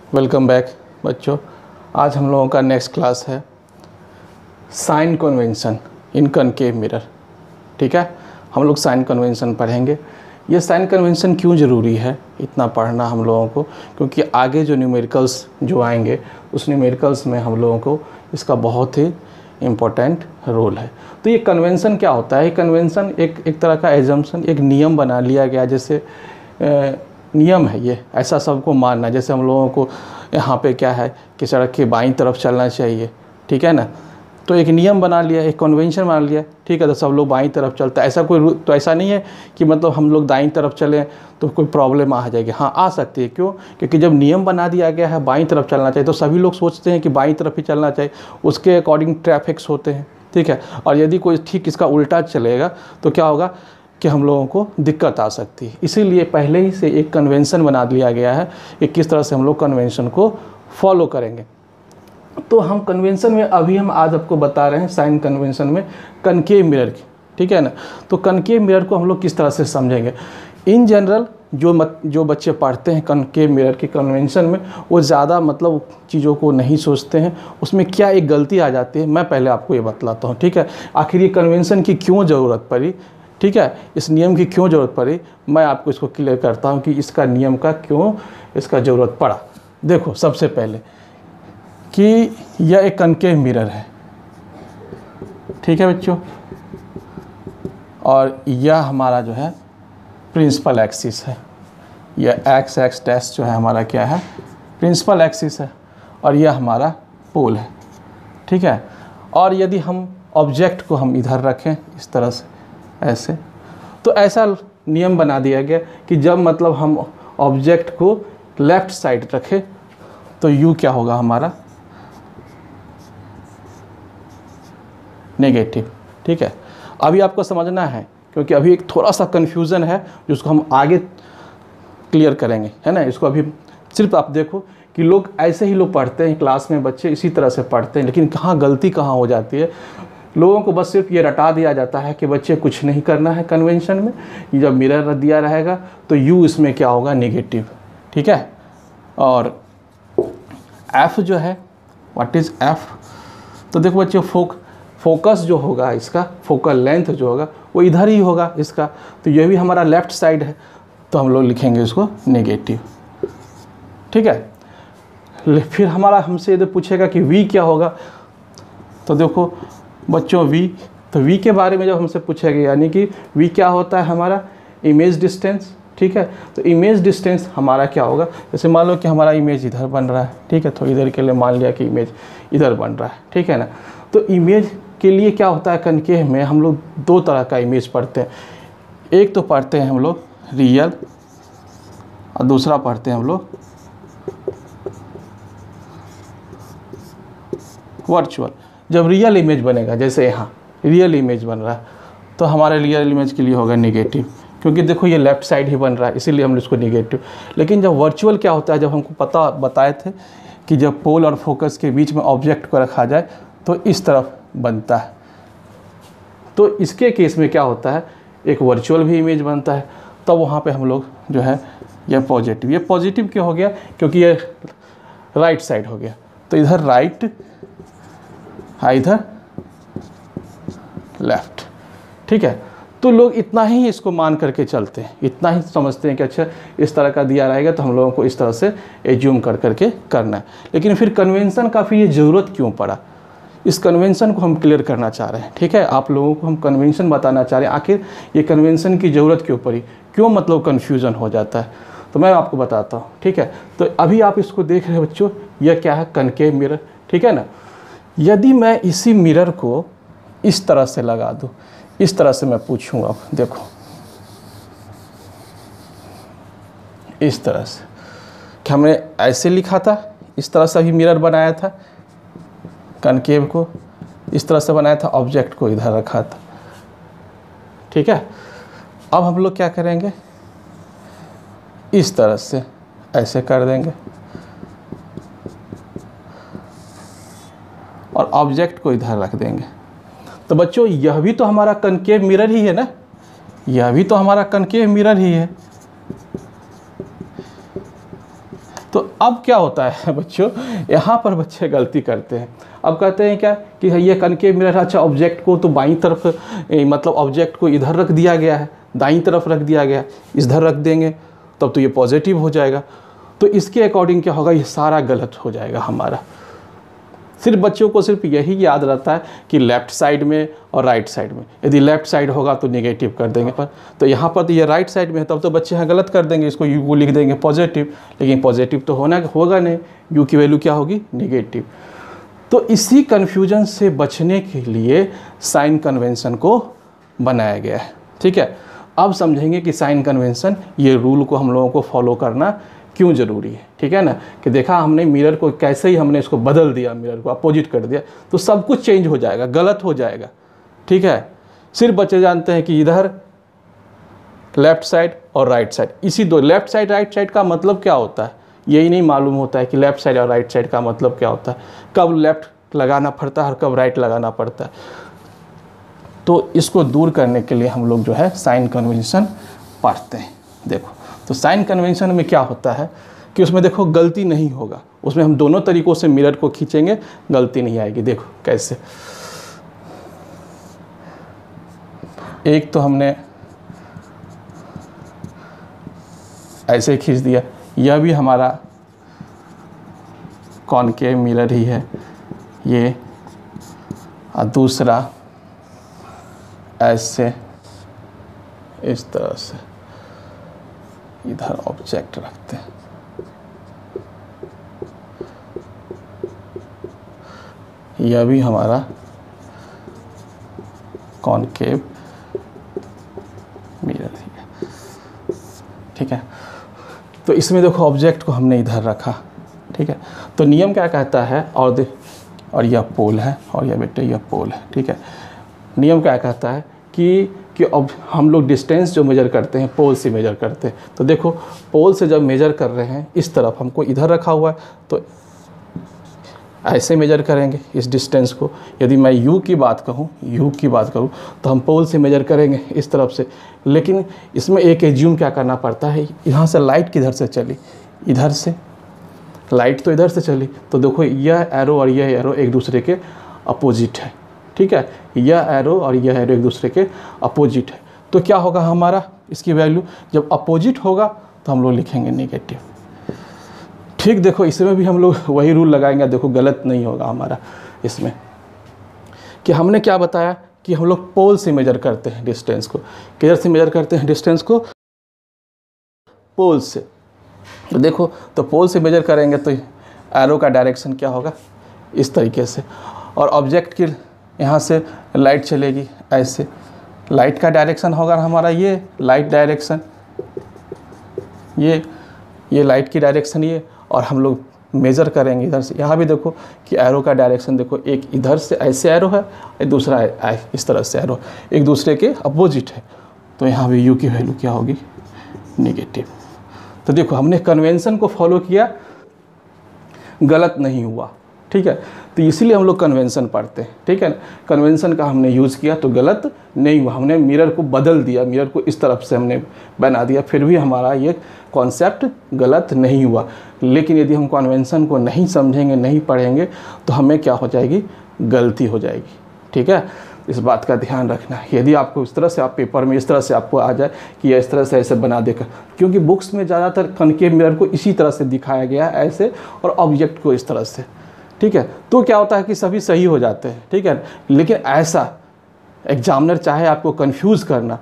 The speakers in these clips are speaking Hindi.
वेलकम बैक बच्चों। आज हम लोगों का नेक्स्ट क्लास है sign convention in concave mirror. ठीक है, हम लोग साइन कन्वेंशन पढ़ेंगे। ये साइन कन्वेंशन क्यों ज़रूरी है इतना पढ़ना हम लोगों को, क्योंकि आगे जो न्यूमेरिकल्स जो आएंगे उस न्यूमेरिकल्स में हम लोगों को इसका बहुत ही इम्पोर्टेंट रोल है। तो ये कन्वेंशन क्या होता है? कन्वेंशन एक तरह का एजम्पशन, एक नियम बना लिया गया, जैसे नियम है ये, ऐसा सबको मानना। जैसे हम लोगों को यहाँ पे क्या है कि सड़क के बाईं तरफ चलना चाहिए, ठीक है ना, तो एक नियम बना लिया, एक कन्वेंशन बना लिया, ठीक है, तो सब लोग बाईं तरफ चलता है। ऐसा कोई तो ऐसा नहीं है कि मतलब हम लोग दाईं तरफ चलें तो कोई प्रॉब्लम आ जाएगी। हाँ, आ सकती है। क्यों? क्योंकि जब नियम बना दिया गया है बाईं तरफ चलना चाहिए तो सभी लोग सोचते हैं कि बाईं तरफ ही चलना चाहिए, उसके अकॉर्डिंग ट्रैफिक्स होते हैं, ठीक है। और यदि कोई ठीक इसका उल्टा चलेगा तो क्या होगा कि हम लोगों को दिक्कत आ सकती है। इसीलिए पहले ही से एक कन्वेंशन बना दिया गया है कि किस तरह से हम लोग कन्वेंशन को फॉलो करेंगे। तो हम कन्वेंशन में अभी हम आज आपको बता रहे हैं साइन कन्वेंशन में कनकेव मिरर की, ठीक है ना। तो कनकेव मिरर को हम लोग किस तरह से समझेंगे? इन जनरल जो बच्चे पढ़ते हैं कनकेव मिरर के कन्वेंशन में, वो ज़्यादा मतलब चीज़ों को नहीं सोचते हैं। उसमें क्या एक गलती आ जाती है, मैं पहले आपको ये बतलाता हूँ, ठीक है। आखिर ये कन्वेंशन की क्यों ज़रूरत पड़ी, ठीक है, इस नियम की क्यों ज़रूरत पड़ी, मैं आपको इसको क्लियर करता हूँ कि इसका नियम का क्यों इसका ज़रूरत पड़ा। देखो, सबसे पहले कि यह एक कनकेव मिरर है, ठीक है बच्चों, और यह हमारा जो है प्रिंसिपल एक्सिस है। यह एक्स डैश जो है हमारा क्या है, प्रिंसिपल एक्सिस है, और यह हमारा पोल है, ठीक है। और यदि हम ऑब्जेक्ट को हम इधर रखें इस तरह से ऐसे, तो ऐसा नियम बना दिया गया कि जब मतलब हम ऑब्जेक्ट को लेफ़्ट साइड रखें तो यू क्या होगा हमारा नेगेटिव, ठीक है। अभी आपको समझना है क्योंकि अभी एक थोड़ा सा कन्फ्यूज़न है जिसको हम आगे क्लियर करेंगे, है ना। इसको अभी सिर्फ आप देखो कि लोग ऐसे ही लोग पढ़ते हैं क्लास में, बच्चे इसी तरह से पढ़ते हैं, लेकिन कहाँ गलती कहाँ हो जाती है। लोगों को बस सिर्फ ये रटा दिया जाता है कि बच्चे कुछ नहीं करना है कन्वेंशन में। जब मिरर दिया रहेगा तो यू इसमें क्या होगा नेगेटिव, ठीक है। और एफ जो है, व्हाट इज़ एफ? तो देखो बच्चों, फोकस जो होगा इसका, फोकल लेंथ जो होगा वो इधर ही होगा इसका, तो ये भी हमारा लेफ़्ट साइड है, तो हम लोग लिखेंगे इसको नेगेटिव, ठीक है। फिर हमारा हमसे यदि पूछेगा कि वी क्या होगा, तो देखो बच्चों वी, तो वी के बारे में जब हमसे पूछेगा, यानी कि वी क्या होता है हमारा इमेज डिस्टेंस, ठीक है। तो इमेज डिस्टेंस हमारा क्या होगा, जैसे मान लो कि हमारा इमेज इधर बन रहा है, ठीक है, तो इधर के लिए मान लिया कि इमेज इधर बन रहा है, ठीक है ना। तो इमेज के लिए क्या होता है, कनकेव में हम लोग दो तरह का इमेज पढ़ते हैं। एक तो पढ़ते हैं हम लोग रियल, और दूसरा पढ़ते हैं हम लोग वर्चुअल। जब रियल इमेज बनेगा, जैसे यहाँ रियल इमेज बन रहा है, तो हमारे रियल इमेज के लिए होगा नेगेटिव, क्योंकि देखो ये लेफ़्ट साइड ही बन रहा है, इसीलिए हम इसको नेगेटिव। लेकिन जब वर्चुअल क्या होता है, जब हमको बताए थे कि जब पोल और फोकस के बीच में ऑब्जेक्ट को रखा जाए तो इस तरफ बनता है, तो इसके केस में क्या होता है, एक वर्चुअल भी इमेज बनता है। तब वहाँ पे हम लोग जो है ये पॉजिटिव क्यों हो गया, क्योंकि ये राइट साइड हो गया, तो इधर राइट, इधर लेफ्ट, ठीक है। तो लोग इतना ही इसको मान करके चलते हैं, इतना ही समझते हैं कि अच्छा इस तरह का दिया रहेगा तो हम लोगों को इस तरह से एज्यूम कर करके करना है। लेकिन फिर कन्वेंशन का फिर ये ज़रूरत क्यों पड़ा, इस कन्वेंशन को हम क्लियर करना चाह रहे हैं, ठीक है। आप लोगों को हम कन्वेंशन बताना चाह रहे हैं, आखिर ये कन्वेंशन की ज़रूरत क्यों पड़ी, क्यों मतलब कन्फ्यूज़न हो जाता है, तो मैं आपको बताता हूँ, ठीक है। तो अभी आप इसको देख रहे हैं बच्चों, यह क्या है, कनकेव मिरर, ठीक है ना। यदि मैं इसी मिरर को इस तरह से लगा दूँ, इस तरह से मैं पूछूंगा, देखो इस तरह से, कि हमने ऐसे लिखा था, इस तरह से भी मिरर बनाया था, कनकेव को इस तरह से बनाया था, ऑब्जेक्ट को इधर रखा था, ठीक है। अब हम लोग क्या करेंगे, इस तरह से ऐसे कर देंगे और ऑब्जेक्ट को इधर रख देंगे। तो बच्चों यह भी तो हमारा कनकेव मिरर ही है ना, यह भी तो हमारा कनकेव मिरर ही है। तो अब क्या होता है बच्चों, यहाँ पर बच्चे गलती करते हैं। अब कहते हैं क्या कि ये कनकेव मिरर, अच्छा ऑब्जेक्ट को तो बाईं तरफ मतलब ऑब्जेक्ट को इधर रख दिया गया है, दाईं तरफ रख दिया गया, इधर रख देंगे तब तो ये पॉजिटिव हो जाएगा। तो इसके अकॉर्डिंग क्या होगा, ये सारा गलत हो जाएगा हमारा। सिर्फ बच्चों को सिर्फ यही याद रहता है कि लेफ़्ट साइड में और राइट साइड में, यदि लेफ़्ट साइड होगा तो नेगेटिव कर देंगे, पर तो यहाँ पर तो ये राइट साइड में है, तब तो बच्चे यहाँ गलत कर देंगे, इसको यू को लिख देंगे पॉजिटिव, लेकिन पॉजिटिव तो होगा नहीं, यू की वैल्यू क्या होगी, नेगेटिव। तो इसी कन्फ्यूजन से बचने के लिए साइन कन्वेंशन को बनाया गया है। ठीक है, अब समझेंगे कि साइन कन्वेंशन, ये रूल को हम लोगों को फॉलो करना क्यों ज़रूरी है। ठीक है ना, कि देखा हमने मिरर को कैसे ही हमने इसको बदल दिया, मिरर को अपोजिट कर दिया, तो सब कुछ चेंज हो जाएगा, गलत हो जाएगा। ठीक है, सिर्फ बच्चे जानते हैं कि इधर लेफ़्ट साइड और राइट साइड, इसी दो लेफ़्ट साइड राइट साइड का मतलब क्या होता है, यही नहीं मालूम होता है कि लेफ़्ट साइड और राइट साइड का मतलब क्या होता है, कब लेफ़्ट लगाना पड़ता है और कब राइट लगाना पड़ता है। तो इसको दूर करने के लिए हम लोग जो है साइन कन्वेंशन पढ़ते हैं। देखो, तो साइन कन्वेंशन में क्या होता है कि उसमें देखो गलती नहीं होगा, उसमें हम दोनों तरीक़ों से मिरर को खींचेंगे, गलती नहीं आएगी। देखो कैसे, एक तो हमने ऐसे खींच दिया, यह भी हमारा कॉनकेव मिरर ही है ये, और दूसरा ऐसे इस तरह से इधर ऑब्जेक्ट रखते हैं। यह भी हमारा कॉनकेव मिरर है। ठीक है, तो इसमें देखो ऑब्जेक्ट को हमने इधर रखा। ठीक है, तो नियम क्या कहता है, और यह पोल है और यह बेटे यह पोल है। ठीक है, नियम क्या कहता है कि अब हम लोग डिस्टेंस जो मेजर करते हैं पोल से मेजर करते हैं। तो देखो पोल से जब मेजर कर रहे हैं, इस तरफ हमको इधर रखा हुआ है, तो ऐसे मेजर करेंगे इस डिस्टेंस को। यदि मैं यू की बात करूँ तो हम पोल से मेजर करेंगे इस तरफ से। लेकिन इसमें एक एज्यूम क्या करना पड़ता है, यहाँ से लाइट किधर से चली, इधर से लाइट तो इधर से चली, तो देखो यह एरो और यह एरो एक दूसरे के अपोजिट है। ठीक है, यह एरो और यह एरो एक दूसरे के अपोजिट है, तो क्या होगा हमारा, इसकी वैल्यू जब अपोजिट होगा तो हम लोग लिखेंगे नेगेटिव। ठीक, देखो इसमें भी हम लोग वही रूल लगाएंगे, देखो गलत नहीं होगा हमारा इसमें, कि हमने क्या बताया कि हम लोग पोल से मेजर करते हैं डिस्टेंस को। किधर से मेजर करते हैं डिस्टेंस को, पोल से। तो देखो, तो पोल से मेजर करेंगे तो एरो का डायरेक्शन क्या होगा, इस तरीके से, और ऑब्जेक्ट की यहाँ से लाइट चलेगी ऐसे, लाइट का डायरेक्शन होगा हमारा ये लाइट डायरेक्शन, ये लाइट की डायरेक्शन ये, और हम लोग मेज़र करेंगे इधर से। यहाँ भी देखो कि एरो का डायरेक्शन देखो, एक इधर से ऐसे एरो है, एक दूसरा इस तरह से एरो, एक दूसरे के अपोजिट है, तो यहाँ भी यू की वैल्यू क्या होगी, नेगेटिव। तो देखो हमने कन्वेंशन को फॉलो किया, गलत नहीं हुआ। ठीक है, तो इसीलिए हम लोग कन्वेंशन पढ़ते हैं। ठीक है ना, कन्वेंशन का हमने यूज़ किया तो गलत नहीं हुआ, हमने मिरर को बदल दिया, मिरर को इस तरफ से हमने बना दिया, फिर भी हमारा ये कॉन्सेप्ट गलत नहीं हुआ। लेकिन यदि हम कन्वेंशन को नहीं समझेंगे, नहीं पढ़ेंगे, तो हमें क्या हो जाएगी, गलती हो जाएगी। ठीक है, इस बात का ध्यान रखना है। यदि आपको इस तरह से आप पेपर में इस तरह से आपको आ जाए कि इस तरह से ऐसे बना देकर, क्योंकि बुक्स में ज़्यादातर कनकेव मिरर को इसी तरह से दिखाया गया है ऐसे, और ऑब्जेक्ट को इस तरह से। ठीक है, तो क्या होता है कि सभी सही हो जाते हैं। ठीक है, लेकिन ऐसा एग्जामिनर चाहे आपको कंफ्यूज करना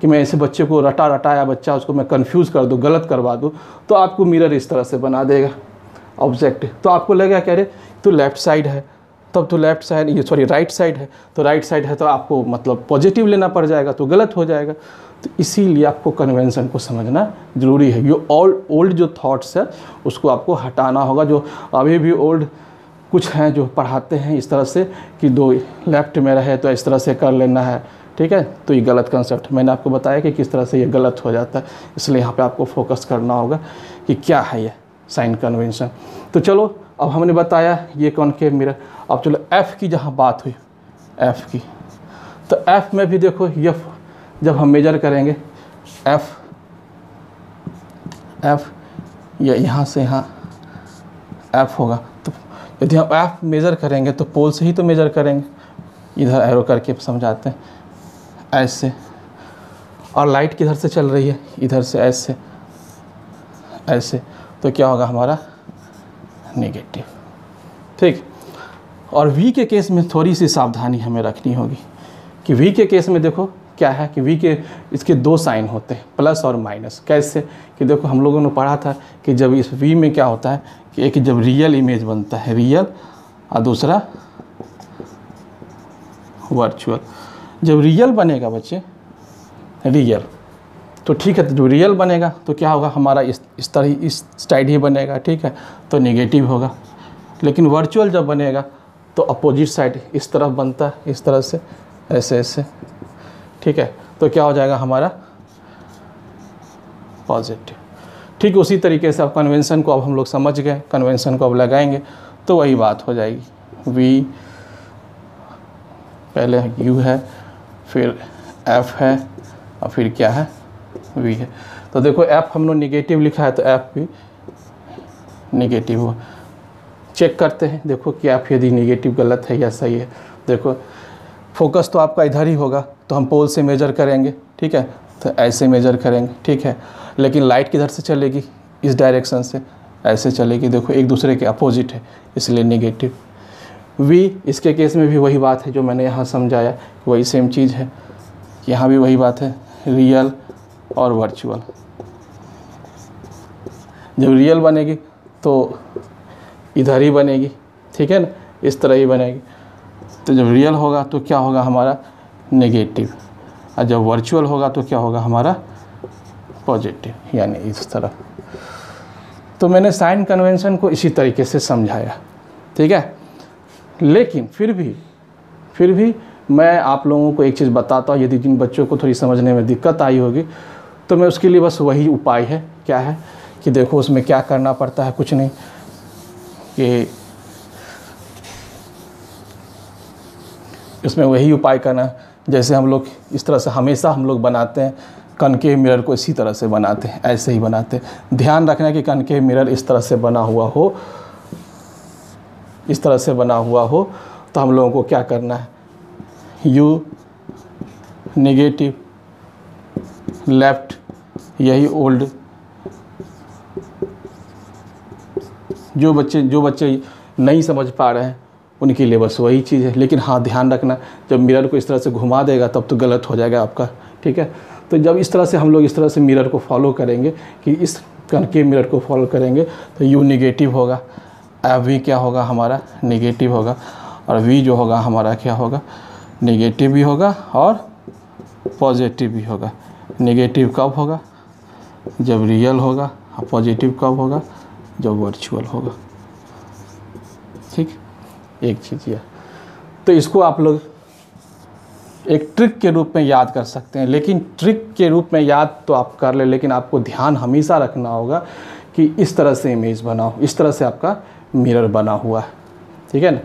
कि मैं ऐसे बच्चे को रटाया बच्चा, उसको मैं कंफ्यूज कर दूँ, गलत करवा दूँ, तो आपको मिरर इस तरह से बना देगा ऑब्जेक्ट, तो आपको लगेगा कह रहे तो लेफ़्ट साइड है, तब तो लेफ़्ट साइड, ये सॉरी राइट साइड है, तो राइट साइड है तो आपको मतलब पॉजिटिव लेना पड़ जाएगा, तो गलत हो जाएगा। तो इसीलिए आपको कन्वेंशन को समझना ज़रूरी है। ये ओल्ड जो थॉट्स है उसको आपको हटाना होगा, जो अभी भी ओल्ड कुछ हैं जो पढ़ाते हैं इस तरह से कि दो लेफ़्ट में रहे तो इस तरह से कर लेना है। ठीक है, तो ये गलत कंसेप्ट, मैंने आपको बताया कि किस तरह से ये गलत हो जाता है, इसलिए यहाँ पे आपको फोकस करना होगा कि क्या है ये साइन कन्वेंशन। तो चलो, अब हमने बताया ये कॉनकेव मिरर। अब चलो एफ़ की जहाँ बात हुई, एफ़ की, तो एफ़ में भी देखो ये जब हम मेजर करेंगे एफ़ ये यहाँ से यहाँ एफ होगा। तो यदि हम एफ मेज़र करेंगे तो पोल से ही तो मेज़र करेंगे, इधर एरो करके समझाते हैं ऐसे। और लाइट किधर से चल रही है, इधर से ऐसे ऐसे, तो क्या होगा हमारा नेगेटिव। ठीक। और वी के केस में थोड़ी सी सावधानी हमें रखनी होगी कि वी के केस में देखो क्या है कि वी के इसके दो साइन होते हैं, प्लस और माइनस। कैसे कि देखो हम लोगों ने पढ़ा था कि जब इस वी में क्या होता है कि एक जब रियल इमेज बनता है, रियल, और दूसरा वर्चुअल। जब रियल बनेगा बच्चे, रियल, तो ठीक है, तो जो रियल बनेगा तो क्या होगा हमारा इस तरह इस साइड ही बनेगा, ठीक है, तो नेगेटिव होगा। लेकिन वर्चुअल जब बनेगा तो अपोजिट साइड इस तरफ बनता है, इस तरह से ऐसे ऐसे, ठीक है, तो क्या हो जाएगा हमारा पॉजिटिव। ठीक उसी तरीके से अब कन्वेंशन को अब हम लोग समझ गए, कन्वेंशन को अब लगाएंगे तो वही बात हो जाएगी। वी पहले यू है, फिर एफ है, और फिर क्या है वी है। तो देखो एफ हम लोग निगेटिव लिखा है तो एफ भी निगेटिव हुआ। चेक करते हैं, देखो कि एफ यदि निगेटिव गलत है या सही है। देखो फोकस तो आपका इधर ही होगा, तो हम पोल से मेजर करेंगे, ठीक है, तो ऐसे मेजर करेंगे, ठीक है। लेकिन लाइट किधर से चलेगी, इस डायरेक्शन से ऐसे चलेगी, देखो एक दूसरे के अपोजिट है, इसलिए नेगेटिव। वी इसके केस में भी वही बात है जो मैंने यहाँ समझाया, वही सेम चीज़ है, यहाँ भी वही बात है, रियल और वर्चुअल। जब रियल बनेगी तो इधर ही बनेगी, ठीक है ना, इस तरह ही बनेगी। तो जब रियल होगा तो क्या होगा हमारा नेगेटिव, और जब वर्चुअल होगा तो क्या होगा हमारा पॉजिटिव, यानी इस तरह। तो मैंने साइन कन्वेंशन को इसी तरीके से समझाया, ठीक है। लेकिन फिर भी मैं आप लोगों को एक चीज़ बताता हूँ, यदि जिन बच्चों को थोड़ी समझने में दिक्कत आई होगी तो मैं उसके लिए बस वही उपाय है, क्या है कि देखो उसमें क्या करना पड़ता है, कुछ नहीं, कि इसमें वही उपाय करना, जैसे हम लोग इस तरह से हमेशा हम लोग बनाते हैं, कनकेव मिरर को इसी तरह से बनाते हैं, ऐसे ही बनाते हैं। ध्यान रखना कि कनकेव मिरर इस तरह से बना हुआ हो, इस तरह से बना हुआ हो, तो हम लोगों को क्या करना है, यू नेगेटिव, लेफ्ट, यही ओल्ड। जो बच्चे नहीं समझ पा रहे हैं उनके लिए बस वही चीज़ है। लेकिन हाँ, ध्यान रखना, जब मिरर को इस तरह से घुमा देगा तब तो गलत हो जाएगा आपका, ठीक है। तो जब इस तरह से हम लोग इस तरह से मिरर को फॉलो करेंगे, कि इस कनकेव मिरर को फॉलो करेंगे, तो यू नेगेटिव होगा, वी क्या होगा हमारा नेगेटिव होगा, और वी जो होगा हमारा क्या होगा नेगेटिव भी होगा और पॉजिटिव भी होगा। नेगेटिव कब होगा, जब रियल होगा, और पॉजिटिव कब होगा, जब वर्चुअल होगा, ठीक। एक चीज़ यह, तो इसको आप लोग एक ट्रिक के रूप में याद कर सकते हैं। लेकिन ट्रिक के रूप में याद तो आप कर ले, लेकिन आपको ध्यान हमेशा रखना होगा कि इस तरह से इमेज बनाओ, इस तरह से आपका मिरर बना हुआ है, ठीक है ना,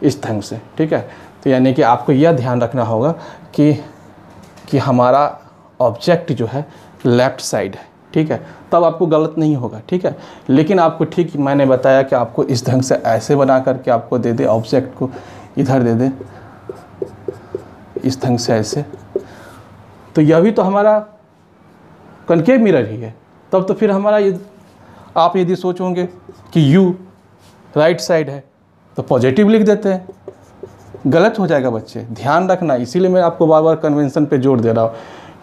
इस ढंग से, ठीक है। तो यानी कि आपको यह ध्यान रखना होगा कि हमारा ऑब्जेक्ट जो है लेफ़्ट साइड है, ठीक है, तब आपको गलत नहीं होगा, ठीक है। लेकिन आपको ठीक मैंने बताया कि आपको इस ढंग से ऐसे बना करके आपको दे दे, ऑब्जेक्ट को इधर दे दे, इस ढंग से ऐसे, तो यह भी तो हमारा कनकेव मिरर ही है। तब तो फिर हमारा आप यदि सोचोगे कि यू राइट साइड है तो पॉजिटिव लिख देते हैं, गलत हो जाएगा बच्चे, ध्यान रखना। इसीलिए मैं आपको बार बार कन्वेंशन पे जोर दे रहा हूँ।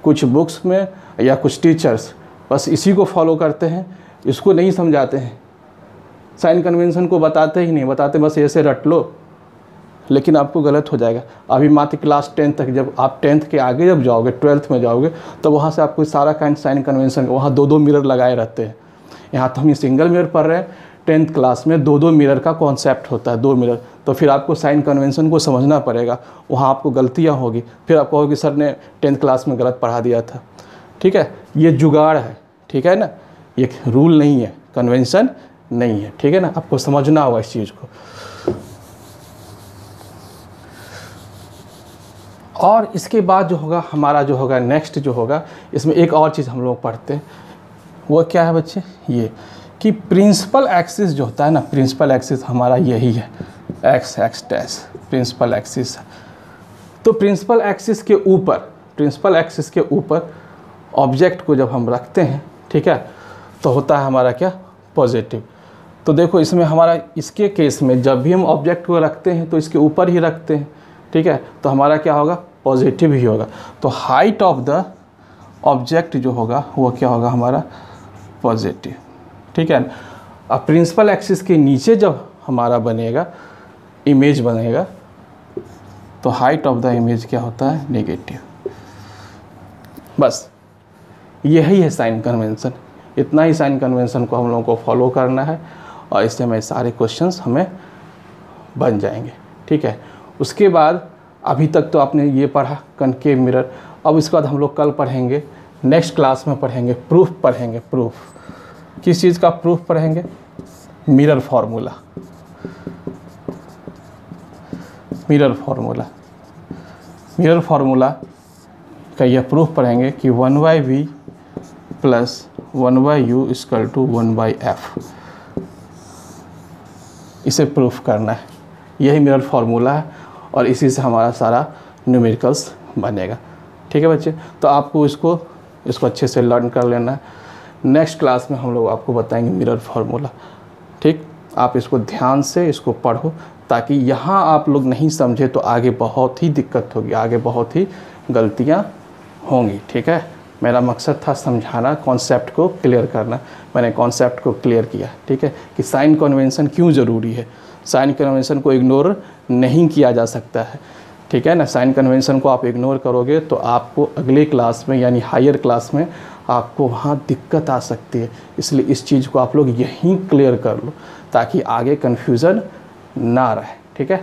कुछ बुक्स में या कुछ टीचर्स बस इसी को फॉलो करते हैं, इसको नहीं समझाते हैं, साइन कन्वेंशन को बताते ही नहीं, बताते बस ऐसे रट लो, लेकिन आपको गलत हो जाएगा। अभी मात्र क्लास 10 तक, जब आप 10th के आगे जब जाओगे, 12th में जाओगे, तो वहाँ से आपको सारा काइंड साइन कन्वेंशन, वहाँ 2-2 मिरर लगाए रहते हैं। यहाँ तो हम सिंगल मिरर पढ़ रहे हैं, 10th क्लास में 2-2 मिरर का कॉन्सेप्ट होता है, 2 मिरर। तो फिर आपको साइन कन्वेंशन को समझना पड़ेगा, वहाँ आपको गलतियाँ होगी, फिर आप कहोगे सर ने 10th क्लास में गलत पढ़ा दिया था, ठीक है। ये जुगाड़ है, ठीक है ना, ये रूल नहीं है, कन्वेंशन नहीं है, ठीक है ना, आपको समझना होगा इस चीज़ को। और इसके बाद जो होगा हमारा जो होगा नेक्स्ट जो होगा, इसमें एक और चीज़ हम लोग पढ़ते हैं, वो क्या है बच्चे, ये कि प्रिंसिपल एक्सिस जो होता है ना, प्रिंसिपल एक्सिस हमारा यही है, एक्स डैश प्रिंसिपल एक्सिस। तो प्रिंसिपल एक्सिस के ऊपर ऑब्जेक्ट को जब हम रखते हैं, ठीक है, तो होता है हमारा क्या, पॉजिटिव। तो देखो इसमें हमारा, इसके केस में जब भी हम ऑब्जेक्ट को रखते हैं तो इसके ऊपर ही रखते हैं, ठीक है, तो हमारा क्या होगा, पॉजिटिव ही होगा। तो हाइट ऑफ द ऑब्जेक्ट जो होगा वो क्या होगा, हमारा पॉजिटिव, ठीक है। अब प्रिंसिपल एक्सिस के नीचे जब हमारा बनेगा, इमेज बनेगा, तो हाइट ऑफ द इमेज क्या होता है, नेगेटिव। बस यही है साइन कन्वेंशन। इतना ही साइन कन्वेंशन को हम लोगों को फॉलो करना है और इससे हमें सारे क्वेश्चंस हमें बन जाएंगे, ठीक है। उसके बाद अभी तक तो आपने ये पढ़ा कनकेव मिरर। अब इसके बाद हम लोग कल पढ़ेंगे, नेक्स्ट क्लास में पढ़ेंगे प्रूफ पढ़ेंगे। प्रूफ किस चीज़ का प्रूफ पढ़ेंगे, मिरर फार्मूला। मिरर फार्मूला का यह प्रूफ पढ़ेंगे कि 1/v plus 1/u equal to 1/f। इसे प्रूफ करना है, यही मिरर फार्मूला है और इसी से हमारा सारा न्यूमेरिकल्स बनेगा, ठीक है बच्चे। तो आपको इसको अच्छे से लर्न कर लेना है। नेक्स्ट क्लास में हम लोग आपको बताएंगे मिरर फार्मूला, ठीक। आप इसको ध्यान से इसको पढ़ो, ताकि यहाँ आप लोग नहीं समझे तो आगे बहुत ही दिक्कत होगी, आगे बहुत ही गलतियाँ होंगी, ठीक है। मेरा मकसद था समझाना, कॉन्सेप्ट को क्लियर करना। मैंने कॉन्सेप्ट को क्लियर किया, ठीक है, कि साइन कन्वेंशन क्यों ज़रूरी है। साइन कन्वेंशन को इग्नोर नहीं किया जा सकता है, ठीक है ना। साइन कन्वेंशन को आप इग्नोर करोगे तो आपको अगले क्लास में यानी हायर क्लास में आपको वहाँ दिक्कत आ सकती है। इसलिए इस चीज़ को आप लोग यहीं क्लियर कर लो ताकि आगे कन्फ्यूज़न ना रहे, ठीक है।